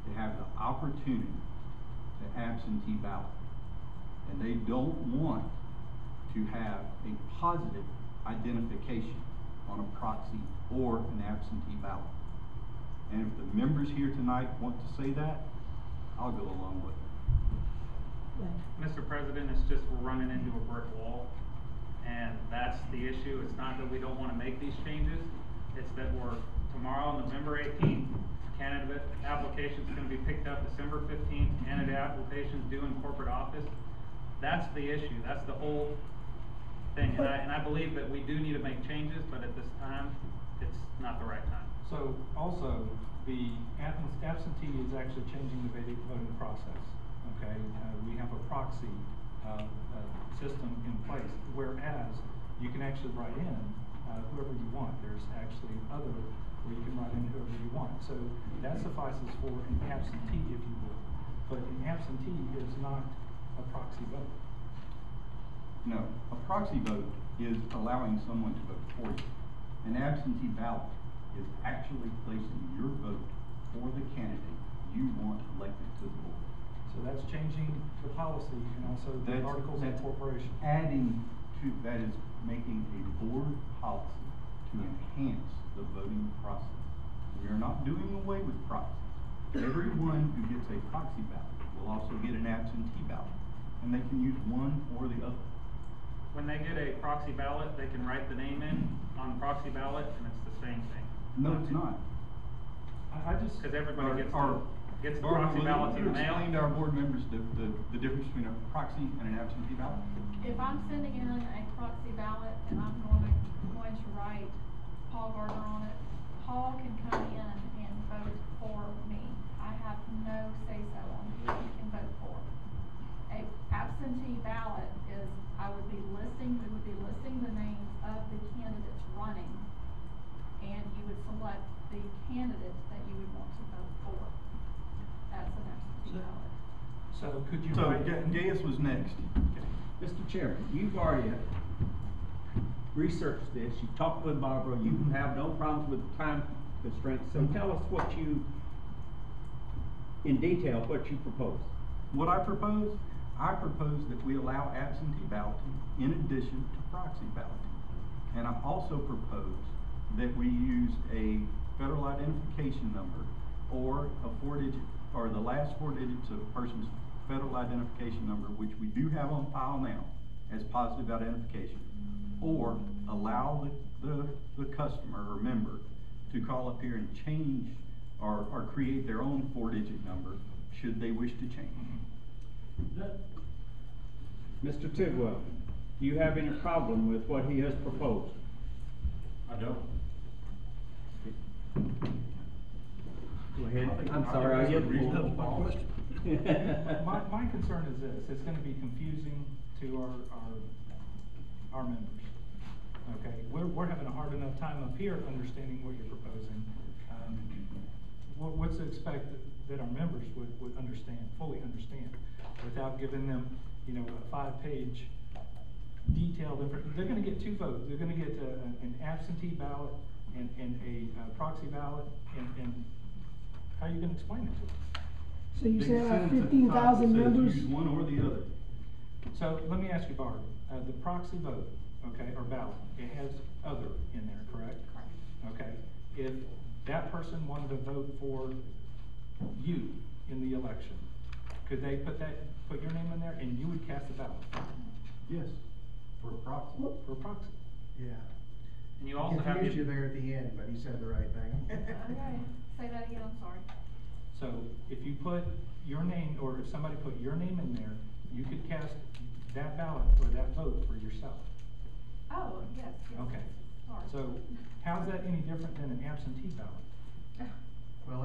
to have the opportunity to absentee ballot. And they don't want to have a positive identification on a proxy or an absentee ballot. And if the members here tonight want to say that, I'll go along with it. Mr. President, it's just we're running into a brick wall, and that's the issue. It's not that we don't want to make these changes, it's that tomorrow, November 18th, candidate applications going to be picked up December 15th, candidate applications due in corporate office. That's the issue, that's the whole thing, and I believe that we do need to make changes, but at this time, it's not the right time. So also, the absentee is actually changing the voting process, okay? We have a proxy system in place, whereas you can actually write in whoever you want. There's actually other where you can write in whoever you want. So that suffices for an absentee, if you will. But an absentee is not a proxy vote. No, a proxy vote is allowing someone to vote for you. An absentee ballot is actually placing your vote for the candidate you want elected to the board. So that's changing the policy and also the articles of incorporation. Adding to, that is making a board policy to enhance the voting process. We are not doing away with proxies. Everyone who gets a proxy ballot will also get an absentee ballot, and they can use one or the other. When they get a proxy ballot, they can write the name in on the proxy ballot, and it's the same thing. No, it's not. I just, Because everybody gets the Barbara, proxy ballot in the mail. Explain to our board members the difference between a proxy and an absentee ballot. If I'm sending in a proxy ballot and I'm going to write Paul Gardner on it, Paul can come in and vote for me. I have no say-so on who he can vote for. A absentee ballot is, we would be listing the names of the candidates running, and you would select the candidate that you would want to vote for. That's an absentee ballot. so could you So, write? Gaius was next. Mr. Chairman, you've already researched this, you talked with Barbara, you have no problems with time constraints, so tell us in detail, what you propose. What I propose that we allow absentee balloting in addition to proxy balloting. And I also propose that we use a federal identification number or the last 4 digits of a person's federal identification number, which we do have on file now as positive identification, or allow the customer or member to call up here and change or create their own 4-digit number should they wish to change. Mr. Tidwell, do you have any problem with what he has proposed? I don't. Go ahead. I'm sorry, I get That was my question. My concern is this: it's going to be confusing to our members. Okay, we're having a hard enough time up here understanding what you're proposing. What's to expect that our members would fully understand, without giving them, a 5-page detailed information? They're going to get 2 votes. They're going to get an absentee ballot and a proxy ballot, and how are you going to explain it to them? So you Big say our sentence at the top 15,000 that says members? Use one or the other. So let me ask you, Barbara, the proxy vote, okay, or ballot, it has other in there, correct? Correct. Okay, if that person wanted to vote for you in the election, could they put your name in there and you would cast a ballot? Yes, for a proxy. For a proxy? Yeah. And you also have. Confused you there at the end, but he said the right thing. Okay, say that again, I'm sorry. So if you put your name, or if somebody put your name in there, you could cast that ballot or that vote for yourself. Oh, yes, yes. Okay. Sorry. So how's that any different than an absentee ballot? Well,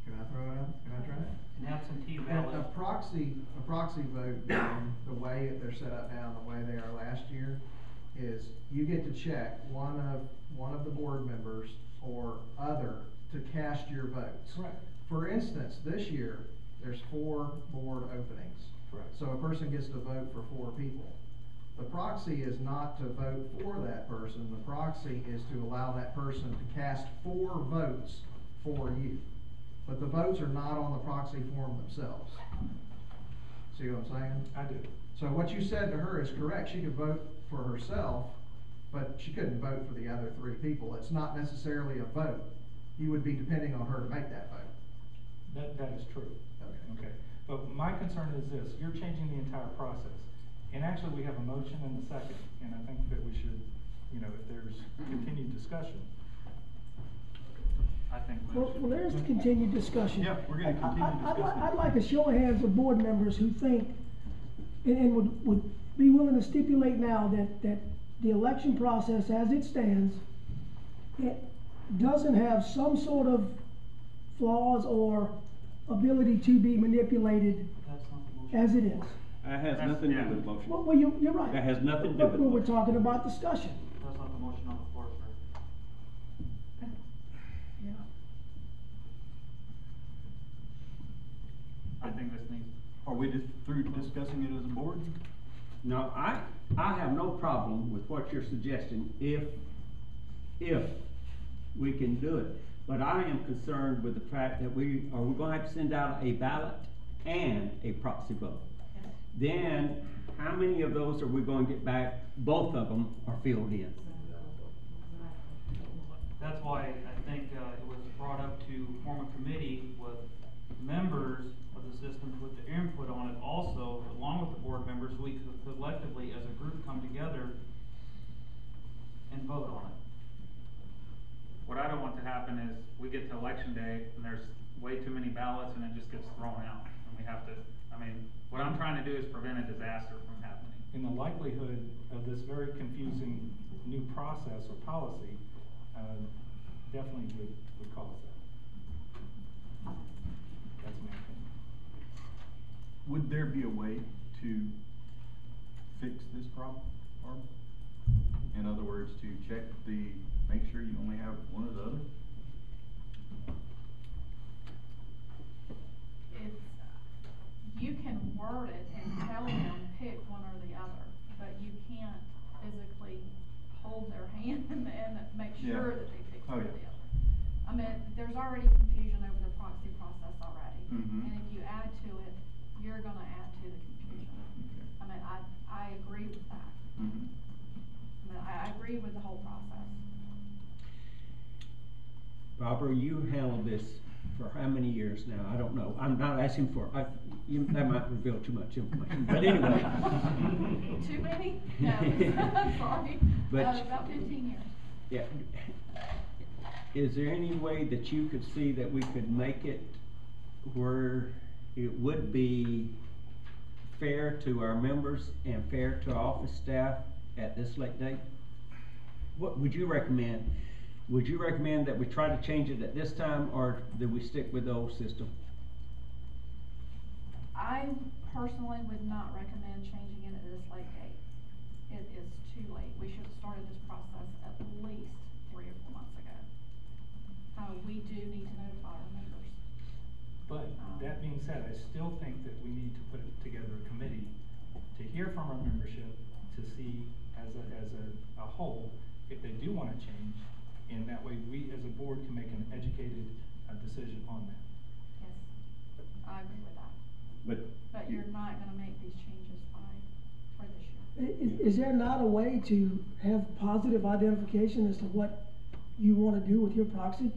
can I throw it out? Can I try it? An absentee A ballot. proxy vote, the way they're set up now, the way they are last year, is you get to check one of the board members or other to cast your votes. Correct. For instance, this year, there's 4 board openings. Correct. So a person gets to vote for 4 people. The proxy is not to vote for that person. The proxy is to allow that person to cast 4 votes for you. But the votes are not on the proxy form themselves. See what I'm saying? I do. So what you said to her is correct. She could vote for herself, but she couldn't vote for the other 3 people. It's not necessarily a vote. You would be depending on her to make that vote. That is true. Okay. Okay. But my concern is this, you're changing the entire process. And actually, we have a motion and a second, and I think that we should, if there's continued discussion. I think. Well, there's continued discussion. Yeah, we're gonna continue discussing. I'd like a show of hands of board members who think, and would be willing to stipulate now that the election process as it stands, it doesn't have some sort of flaws or ability to be manipulated That's not the motion. as it is. That has nothing to do with motion. Well, you're right. That has nothing to do But with we're motion. talking about discussion. That's not the motion on the floor, sir. Yeah. I think this needs. Are we just through discussing it as a board? No, I have no problem with what you're suggesting if we can do it. But I am concerned with the fact that we're gonna have to send out a ballot and a proxy vote. Yes. Then, how many of those are we gonna get back? Both of them are filled in. That's why I think, it was brought up to form a committee with members of the system to put their input on it also, along with the board members, so we could collectively, as a group, come together and vote on it. What I don't want to happen is we get to election day and there's way too many ballots and it just gets thrown out. And we have to, what I'm trying to do is prevent a disaster from happening. In the likelihood of this very confusing new process or policy, definitely would cause that. That's my opinion. Would there be a way to fix this problem, Barbara? In other words, to make sure you only have one or the other? You can word it and tell them pick one or the other, but you can't physically hold their hand and make sure Yeah. that they pick Oh, one or yeah. the other. There's already confusion over the proxy process already. Mhm. And if you add to it, you're gonna add to the confusion. Okay. I agree with that. Mhm. I agree with the whole process. Barbara, you handled this for how many years now? I don't know. I'm not asking for, that might reveal too much information, but anyway. Too many? No, sorry. But- About 15 years. Yeah. Is there any way that you could see that we could make it where it would be fair to our members and fair to our office staff at this late date? What would you recommend? Would you recommend that we try to change it at this time, or do we stick with the old system? I personally would not recommend changing it at this late date. It is too late. We should have started this process at least 3 or 4 months ago. We do need to notify our members. But that being said, I still think that we need to put together a committee to hear from our membership, to see as a whole, if they do wanna change, and that way we as a board can make an educated decision on that. Yes, I agree with that. But you're not gonna make these changes for this year. Is there not a way to have positive identification as to what you wanna do with your proxy?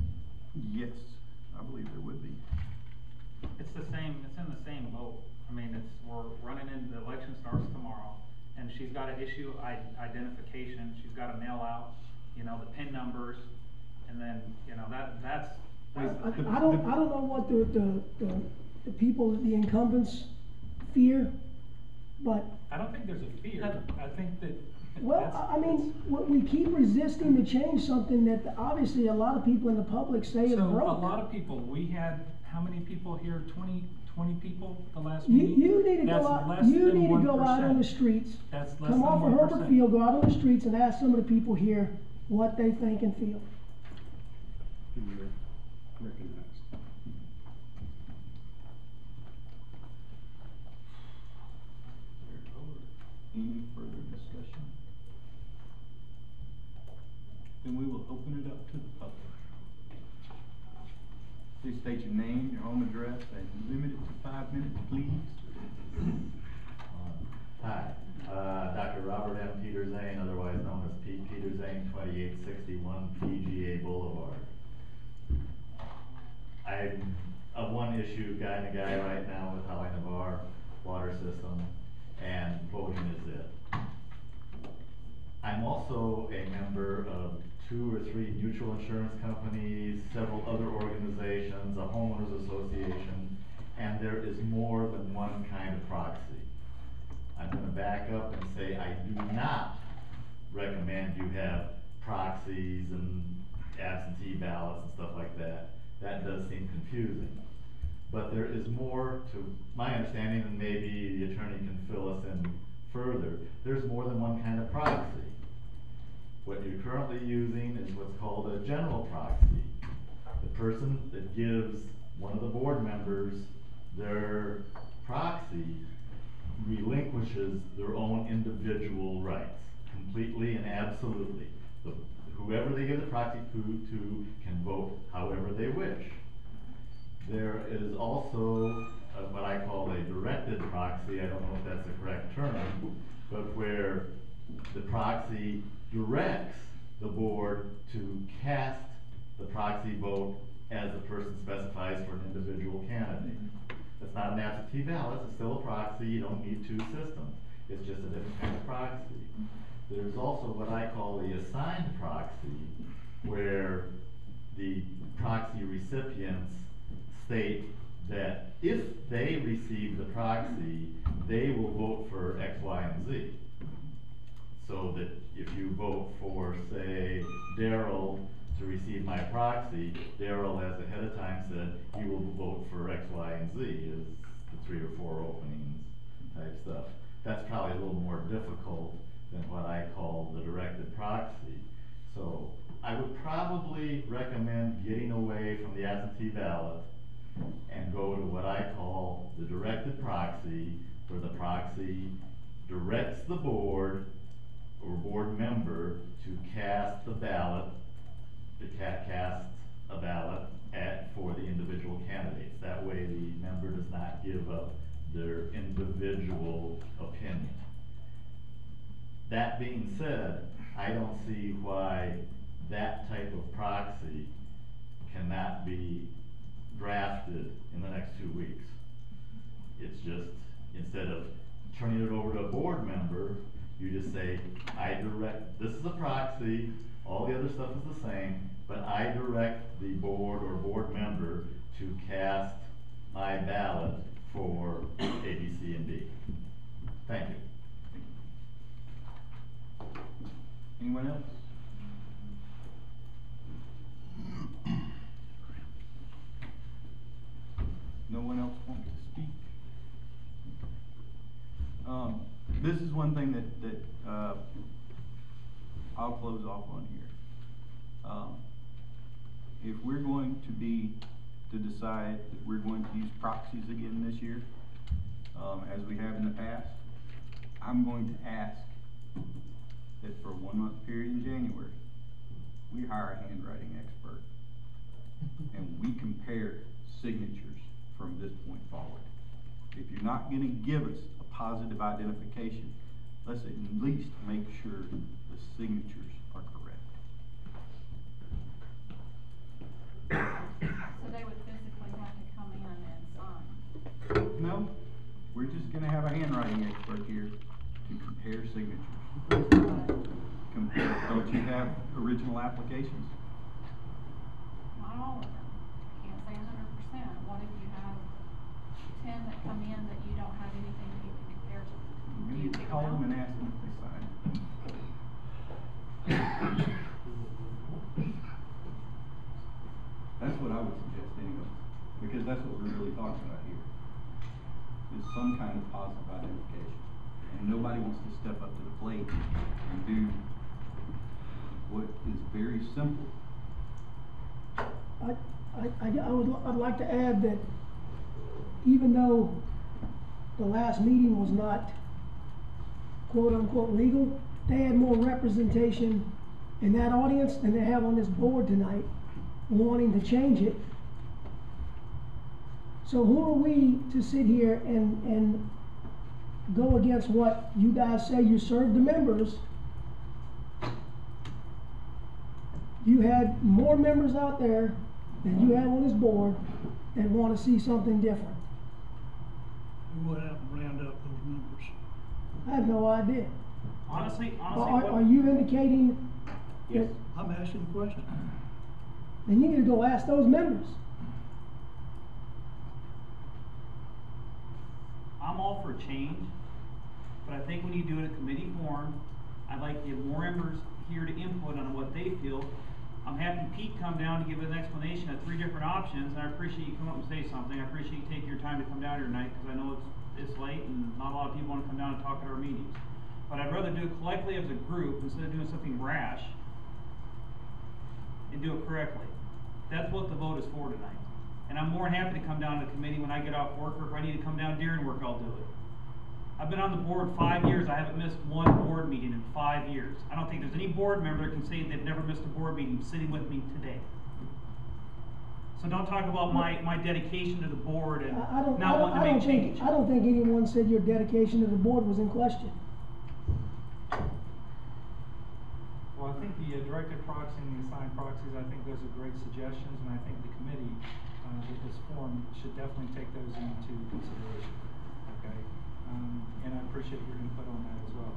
Yes, I believe there would be. It's in the same boat. We're running into, the election starts tomorrow, and she's gotta issue identification, she's gotta mail out, you know, the PIN numbers, and then, you know, that's I the thing. don't know what the people, the incumbents fear, but, I don't think there's a fear, I think that. well, that's- I mean, we keep resisting to change something that obviously a lot of people in the public say is So, broke. a lot of people, we had, how many people here, 20 people the last You, meeting? you need to That's go out, less you than need to go out on 1%. the streets. That's less Come than off of Herbert 1%. Field, go out on the streets and ask some of the people here what they think and feel. Recognized. Any further discussion? Then we will open it up to the public. Please state your name, your home address, and limit it to 5 minutes, please. Hi, Dr. Robert M. Peterzane, otherwise known as Pete Peterzane, 2861 PGA Boulevard. I'm a one-issue guy to guy right now with Holley-Navarre water system, and voting is it. I'm also a member of 2 or 3 mutual insurance companies, several other organizations, a homeowners association, and there is more than one kind of proxy. I'm gonna back up and say I do not recommend you have proxies and absentee ballots and stuff like that. That does seem confusing. But there is more to my understanding, and maybe the attorney can fill us in further. There's more than one kind of proxy. What you're currently using is what's called a general proxy. The person that gives one of the board members their proxy relinquishes their own individual rights, completely and absolutely. Whoever they give the proxy to can vote however they wish. There is also what I call a directed proxy. I don't know if that's the correct term, but where the proxy directs the board to cast the proxy vote as the person specifies for an individual candidate. It's not an absentee ballot, it's still a proxy, you don't need 2 systems. It's just a different kind of proxy. There's also what I call the assigned proxy, where the proxy recipients state that if they receive the proxy, they will vote for X, Y, and Z. So that if you vote for, say, Daryl to receive my proxy, Daryl has ahead of time said he will vote for X, Y, and Z, is the 3 or 4 openings type stuff. That's probably a little more difficult than what I call the directed proxy. So I would probably recommend getting away from the absentee ballot and go to what I call the directed proxy, where the proxy directs the board or board member to cast the ballot, casts a ballot for the individual candidates. That way the member does not give up their individual opinion. That being said, I don't see why that type of proxy cannot be drafted in the next 2 weeks. It's just, instead of turning it over to a board member, you just say, this is a proxy, all the other stuff is the same, but I direct the board or board member to cast my ballot for A, B, C, and D. Thank you. Anyone else? No one else wants to speak? This is one thing that I'll close off on here. If we're going to decide that we're going to use proxies again this year, as we have in the past, I'm going to ask that for a 1-month period in January, we hire a handwriting expert and we compare signatures from this point forward. If you're not gonna give us a positive identification, let's at least make sure the signatures are correct. So they would physically have to come in and sign? No, we're just gonna have a handwriting expert here to compare signatures. Don't you have original applications? Not all of them. I can't say 100%. What if you have 10 that come in that you don't have anything that you can compare to? Do you pick Call them them and out? ask them if they sign. That's what I would suggest anyway, because that's what we're really talking about here, is some kind of positive identification. And nobody wants to step up to the plate and do what is very simple. I'd like to add that even though the last meeting was not quote unquote legal, they had more representation in that audience than they have on this board tonight, wanting to change it. So who are we to sit here and go against what you guys say you serve the members? You had more members out there than you have on this board that want to see something different. And what happened, round up those numbers? I have no idea. Honestly, Are you indicating that? I'm asking the question. Then you need to go ask those members. I'm all for change, but I think when you do it at committee forum, I'd like to have more members here to input on what they feel. I'm having Pete come down to give an explanation of 3 different options, and I appreciate you come up and say something. I appreciate you taking your time to come down here tonight, because I know it's late and not a lot of people want to come down and talk at our meetings. But I'd rather do it collectively as a group instead of doing something rash and do it correctly. That's what the vote is for tonight. And I'm more than happy to come down to the committee when I get off work, or if I need to come down during work, I'll do it. I've been on the board 5 years. I haven't missed one board meeting in 5 years. I don't think there's any board member that can say they've never missed a board meeting sitting with me today. So don't talk about my dedication to the board and not wanting to make change. I don't think anyone said your dedication to the board was in question. Well, I think the directed proxy and the assigned proxies, I think those are great suggestions, and I think the committee with this forum should definitely take those into consideration, okay? And I appreciate your input on that as well.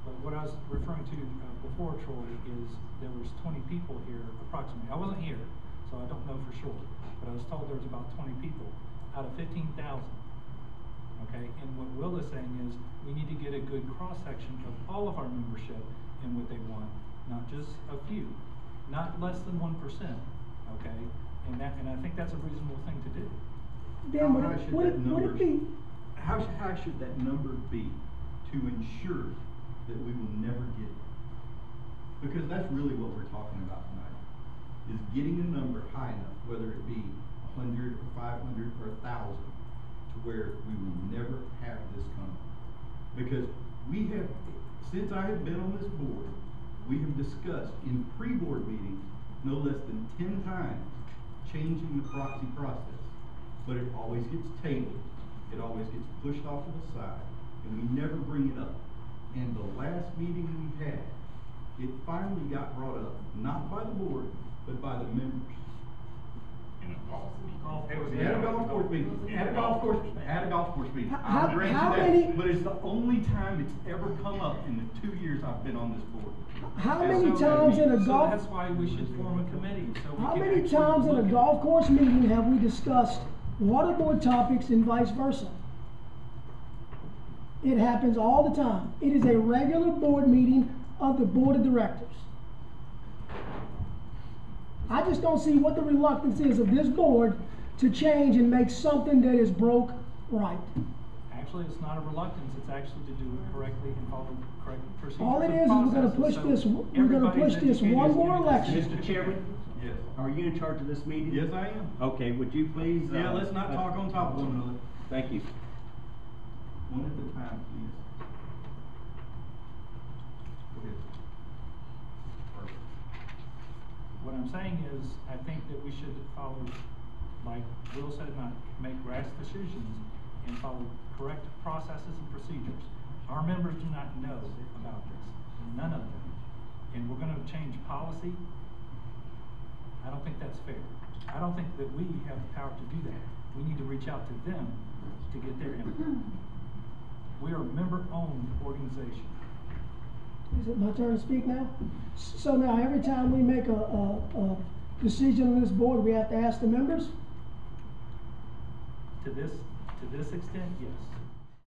But what I was referring to before, Troy, is there was 20 people here approximately. I wasn't here, so I don't know for sure, but I was told there was about 20 people out of 15,000. Okay, and what Will is saying is we need to get a good cross-section of all of our membership and what they want, not just a few, not less than 1%. Okay, and I think that's a reasonable thing to do. Dan, How high should that number be? How high should that number be to ensure that we will never get it? Because that's really what we're talking about tonight, is getting a number high enough, whether it be 100 or 500 or 1,000, to where we will never have this come. Because we have, since I have been on this board, we have discussed in pre-board meetings no less than 10 times changing the proxy process. But it always gets tabled, it always gets pushed off to the side, and we never bring it up. And the last meeting we had, it finally got brought up, not by the board, but by the members. In a golf meeting. At a golf course meeting, at a golf course meeting. How I'll grant many- you that, but it's the only time it's ever come up in the 2 years I've been on this board. How And many so- times in a so golf? that's why we should form a committee, so we How can many actually times in a look at- golf course meeting have we discussed water board topics and vice versa? It happens all the time. It is a regular board meeting of the board of directors. I just don't see what the reluctance is of this board to change and make something that is broke right. Actually, it's not a reluctance, it's actually to do it correctly and follow correct procedures All it and is we're gonna processes, push so this, we're gonna everybody's push this educated one as more to- election. Mr. Chairman, Yes. are you in charge of this meeting? Yes, I am. Okay, would you please? Yeah, let's not talk on top of one another. Thank you. One at a time, please. Go ahead. What I'm saying is, I think that we should follow, like Will said, not make rash decisions and follow correct processes and procedures. Our members do not know about this, none of them. And we're gonna change policy. I don't think that's fair. I don't think that we have the power to do that. We need to reach out to them to get their input. We are a member-owned organization. Is it my turn to speak now? So now, every time we make a decision on this board, we have to ask the members? To this extent, yes.